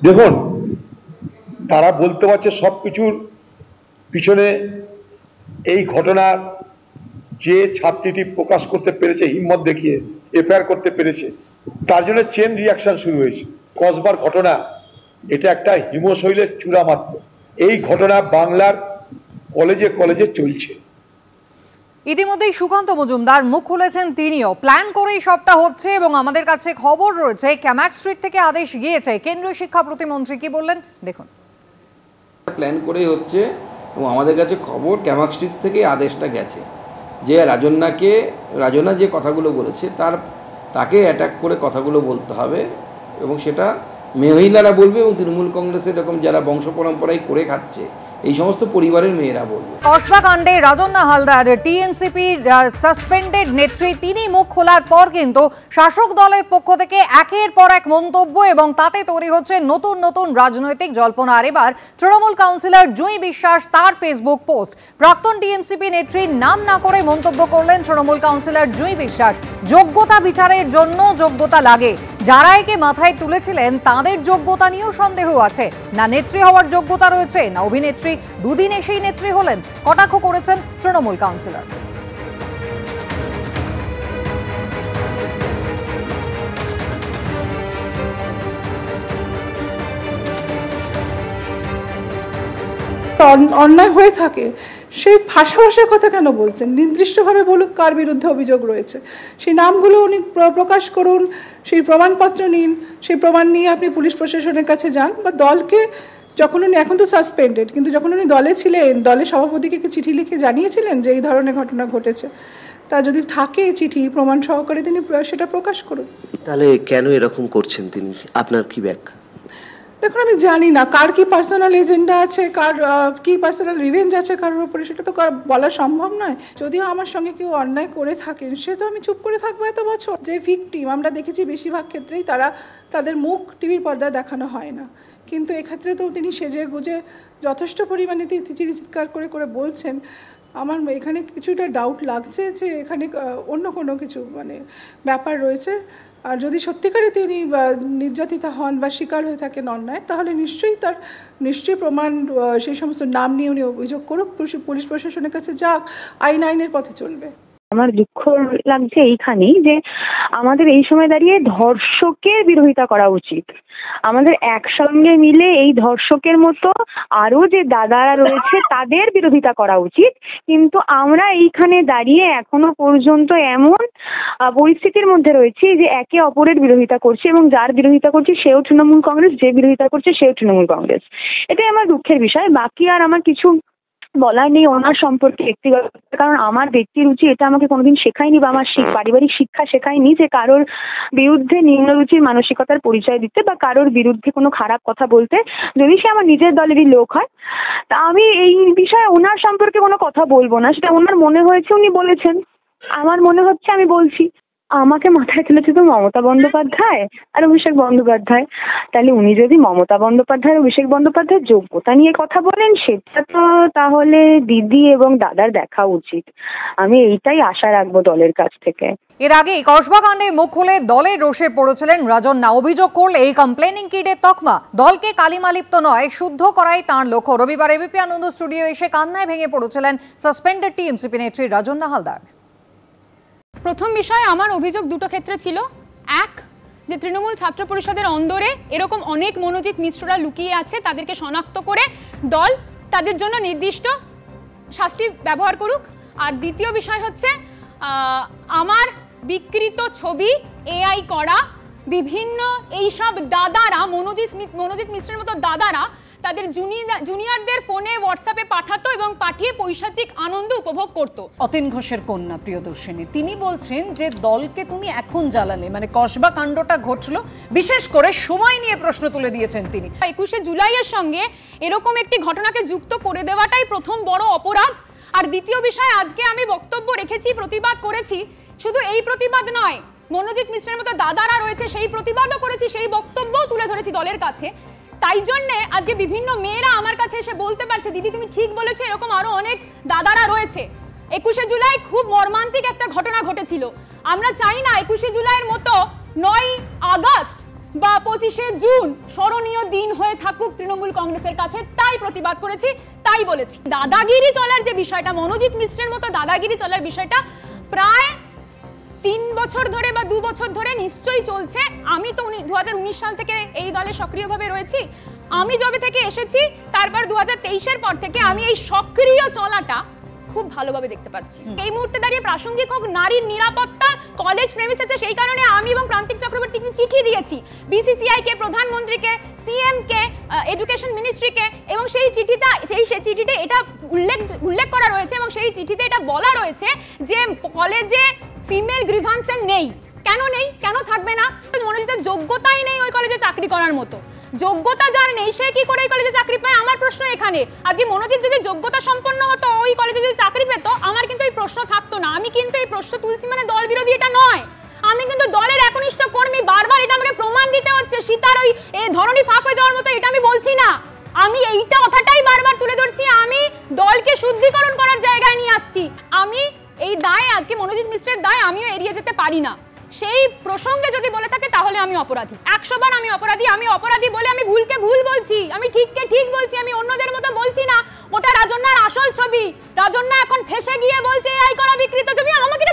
দেখুন, তারা বলতে পারছে সবকিছুর পিছনে এই ঘটনার যে ছাত্রীটি প্রকাশ করতে পেরেছে, হিম্মত দেখিয়ে এফআইআর করতে পেরেছে, তার জন্য চেন রিয়াকশন শুরু হয়েছে। কসবার ঘটনা এটা একটা হিমশৈলের চূড়া মাত্র। এই ঘটনা বাংলার কলেজে কলেজে চলছে। ইতিমধ্যেই সুকান্ত মজুমদার মুখ খুলেছেন, তিনিও প্ল্যান করেই সবটা হচ্ছে এবং আমাদের কাছে খবর রয়েছে ক্যামাক স্ট্রিট থেকে আদেশ গিয়েছে। কেন্দ্রীয় শিক্ষা প্রতিমন্ত্রী কি বললেন দেখুন। প্ল্যান করেই হচ্ছে এবং আমাদের কাছে খবর ক্যামাক স্ট্রিট থেকে আদেশটা গেছে যে রাজনা যে কথাগুলো বলেছে তাকে অ্যাটাক করে কথাগুলো বলতে হবে এবং সেটা মহিলারা বলবে এবং তৃণমূল কংগ্রেসের এরকম যারা বংশ পরম্পরায় করে খাচ্ছে এই সমস্ত পরিবারের মেয়েরা বলবে। কসবা কাণ্ডে রাজন্না হালদার টিএমসিপি সাসপেন্ডেড নেত্রী, তিনি মুখ খোলার পর কিন্তু শাসক দলের পক্ষ থেকে একের পর এক মন্তব্য এবং তাতে তৈরি হচ্ছে নতুন নতুন রাজনৈতিক জল্পনা। আর এবার তৃণমূল কাউন্সিলর জুঁই বিশ্বাস তার ফেসবুক পোস্ট, প্রাক্তন টিএমসিপি নেত্রীর নাম না করে মন্তব্য করলেন তৃণমূল কাউন্সিলর জুঁই বিশ্বাস। যোগ্যতা বিচারের জন্য যোগ্যতা লাগে, যারা একে মাথায় তুলেছিলেন তাদের যোগ্যতা নিয়েও সন্দেহ আছে। না নেত্রী হওয়ার যোগ্যতা রয়েছে, না অভিনেত্রী, দুদিন এসেই নেত্রী হলেন, কটাক্ষ করেছেন তৃণমূল কাউন্সিলর। অন্যায় হয়ে থাকে সেই ভাষার কথা কেন বলছেন? নির্দিষ্টভাবে বলুক কার বিরুদ্ধে অভিযোগ রয়েছে, সেই নামগুলো উনি প্রকাশ করুন, সেই প্রমাণপত্র নিন, সেই প্রমাণ নিয়ে আপনি পুলিশ প্রশাসনের কাছে যান। বা দলকে যখন উনি, এখন তো সাসপেন্ডেড, কিন্তু যখন উনি দলে ছিলেন, দলের সভাপতিকে চিঠি লিখে জানিয়েছিলেন যে এই ধরনের ঘটনা ঘটেছে, তা যদি থাকে চিঠি প্রমাণ সহকারে তিনি সেটা প্রকাশ করুন। তাহলে কেন এরকম করছেন তিনি, আপনার কি ব্যাখ্যা? দেখুন, আমি জানি না কার কি পার্সোনাল এজেন্ডা আছে, কার কি পার্সোনাল রিভেঞ্জ আছে কারোর উপরে, সেটা তো বলা সম্ভব নয়। যদিও আমার সঙ্গে কেউ অন্যায় করে থাকেন, সে তো আমি চুপ করে থাকবো এত বছর? যে ভিকটিম আমরা দেখেছি বেশিরভাগ ক্ষেত্রেই তাদের মুখ টিভির পর্দায় দেখানো হয় না, কিন্তু এক্ষেত্রে তো তিনি সেজে গুজে যথেষ্ট পরিমাণে চিৎকার করে করে বলছেন। আমার এখানে কিছুটা ডাউট লাগছে যে এখানে অন্য কোনো কিছু ব্যাপার রয়েছে। আর যদি সত্যিকারে তিনি নির্যাতিতা হন বা শিকার হয়ে থাকেন অন্যায়, তাহলে নিশ্চয়ই প্রমাণ, সেই সমস্ত নাম নিয়ে উনি অভিযোগ করুক, পুলিশ প্রশাসনের কাছে যাক, আইনের পথে চলবে। আমার দুঃখ লাগছে এইখানেই যে আমাদের এই সময় দাঁড়িয়ে ধর্ষকের বিরোধিতা করা উচিত। আমাদের একসঙ্গে মিলে এই ধর্ষকের মতো আরো যে দাদারা রয়েছে তাদের বিরোধিতা করা উচিত, কিন্তু আমরা এইখানে দাঁড়িয়ে এখনো পর্যন্ত এমন পরিস্থিতির মধ্যে রয়েছি যে একে অপরের বিরোধিতা করছি এবং যার বিরোধিতা করছি সেও তৃণমূল কংগ্রেস, যে বিরোধিতা করছে সেও তৃণমূল কংগ্রেস। এটাই আমার দুঃখের বিষয়। বাকি আর আমার কিছু বলার নেই ওনার সম্পর্কে ব্যক্তিগত, কারণ আমার ব্যক্তি রুচি এটা আমাকে কোনোদিন শেখায়নি বা আমার পারিবারিক শিক্ষা শেখায়নি যে কারোর বিরুদ্ধে নিম্নরুচির মানসিকতার পরিচয় দিতে বা কারোর বিরুদ্ধে কোনো খারাপ কথা বলতে, যদি সে আমার নিজের দলেরই লোক হয়। তা আমি এই বিষয়ে ওনার সম্পর্কে কোনো কথা বলবো না, সেটা ওনার মনে হয়েছে উনি বলেছেন, আমার মনে হচ্ছে আমি বলছি। আমাকে মাথায় তুলেছে তো মমতা বন্দ্যোপাধ্যায় আর অভিষেক বন্দ্যোপাধ্যায়, তাহলে উনি যদি মমতা বন্দ্যোপাধ্যায় আর অভিষেক বন্দ্যোপাধ্যায়ের যোগ্যতা নিয়ে কথা বলেন, সেটা তো তাহলে দিদি এবং দাদার দেখা উচিত। আমি এইটাই আশা রাখবো দলের কাছ থেকে। এর আগে কসবা কাণ্ডে মুখ খুলে দলের রোষে পড়েছিলেন রাজন্না। অভিযোগ করলে এই কমপ্লেনিং কিডের তকমা দলকে কালিমালিপ্ত নয়, শুদ্ধ করাই তাঁর লক্ষ্য। রবিবার এবিপি আনন্দ স্টুডিও এসে কান্নায় ভেঙে পড়েছিলেন সাসপেন্ডেড টিএমসিপি নেত্রী রাজন্না হালদার। প্রথম বিষয়, আমার অভিযোগ দুটো ক্ষেত্রে ছিল। এক, যে তৃণমূল ছাত্র পরিষদের অন্দরে এরকম অনেক মনোজিৎ মিশ্ররা লুকিয়ে আছে, তাদেরকে শনাক্ত করে দল তাদের জন্য নির্দিষ্ট শাস্তি ব্যবহার করুক। আর দ্বিতীয় বিষয় হচ্ছে আমার বিকৃত ছবি এআই করা বিভিন্ন এইসব দাদারা, মনোজিৎ মিশ্রের মতো দাদারা তাদের জুনিয়রদের ফোনে হোয়াটসঅ্যাপে পাঠাতো এবং পাঠিয়ে পৈশাচিক আনন্দ উপভোগ করত। অতীন ঘোষের কন্যা প্রিয়দর্শিনী, তিনি বলছেন যে দলকে তুমি এখন জ্বালালে, কসবা কাণ্ডটা ঘটলো, বিশেষ করে সময় নিয়ে প্রশ্ন তুলে দিয়েছেন তিনি। 21শে জুলাইয়ের সঙ্গে এরকম একটি ঘটনাকে যুক্ত করে দেওয়াটাই প্রথম বড় অপরাধ। আর দ্বিতীয় বিষয়, আজকে আমি বক্তব্য রেখেছি, প্রতিবাদ করেছি, শুধু এই প্রতিবাদ নয়, মনোজিৎ মিশ্রের মতো দাদারা রয়েছে সেই প্রতিবাদও করেছি, সেই বক্তব্যও তুলে ধরেছি দলের কাছে। তাই জন্য আজকে বিভিন্ন মেয়েরা আমার কাছে এসে বলতে পারছে, দিদি তুমি ঠিক বলেছো, এরকম আরো অনেক দাদারা রয়েছে। 21শে জুলাই খুব মর্মান্তিক একটা ঘটনা ঘটেছিল। আমরা চাই না 21শে জুলাইয়ের মতো 9 আগস্ট বা 25শে জুন স্মরণীয় দিন হয়ে থাকুক তৃণমূল কংগ্রেসের কাছে, তাই প্রতিবাদ করেছি, তাই বলেছি। দাদাগিরি চলার যে বিষয়টা, মনোজিৎ মিশ্রের মতো দাদাগিরি চলার বিষয়টা প্রায় 3 বছর ধরে বা 2 বছর ধরে নিশ্চয়ই চলছে। আমি তো 2019 সাল থেকে এই দলে সক্রিয়ভাবে রয়েছি। আমি যবে থেকে এসেছি তারপর 2023-এর পর থেকে আমি এই সক্রিয় চলাটা খুব ভালোভাবে দেখতে পাচ্ছি। এই মুহূর্তে দাঁড়িয়ে প্রাসঙ্গিক হোক নারীর নিরাপত্তা কলেজ প্রেমিসেসে, সেই কারণে আমি এবং প্রান্তিক চক্রবর্তীকে চিঠি দিয়েছি বিসিসিআই কে, প্রধানমন্ত্রীকে, সিএম কে, এডুকেশন মিনিস্ট্রিকে, এবং সেই চিঠিতে এটা উল্লেখ করা রয়েছে এবং সেই চিঠিতে এটা বলা রয়েছে যে কলেজে ফিমেল গ্রিভান্স সেল নেই। কেন নেই, কেন থাকবে না? মনোজিতের যোগ্যতাই নেই ওই কলেজে চাকরি করার মতো। যোগ্যতা যার নেই সে কি করে ওই কলেজে চাকরি পায়? আমার প্রশ্ন এখানে। আজকে মনোজিৎ যদি যোগ্যতা সম্পন্ন হতো, ওই কলেজে যদি চাকরি পেত, আমার কিন্তু এই প্রশ্ন থাকতো না। আমি কিন্তু এই প্রশ্ন তুলছি মানে দল বিরোধী এটা নয়, আমি কিন্তু দলের একনিষ্ঠ কর্মী। বারবার এটা আমাকে প্রমাণ দিতে হচ্ছে, সীতার ওই ধরনী ফাঁক হয়ে যাওয়ার মতো এটা আমি বলছি না। আমি এইটা কথাটাই বারবার তুলে ধরছি, আমি দলকে শুদ্ধিকরণ করার জায়গায় নিয়ে আসছি। আমি এই দায়, আজকে মনোজিৎ মিশ্রের দায় আমিও এড়িয়ে যেতে পারি না। সেই প্রসঙ্গে যদি বলে থাকে তাহলে আমি অপরাধী, 100 বার আমি অপরাধী। আমি অপরাধী বলে আমি ভুলকে ভুল বলছি, আমি ঠিককে ঠিক বলছি, আমি অন্যদের মতো বলছি না। ওটা রাজন্যার আসল ছবি। রাজন্যা এখন ফেসে গিয়ে বলছে এই করা বিকৃত ছবি, আমাকে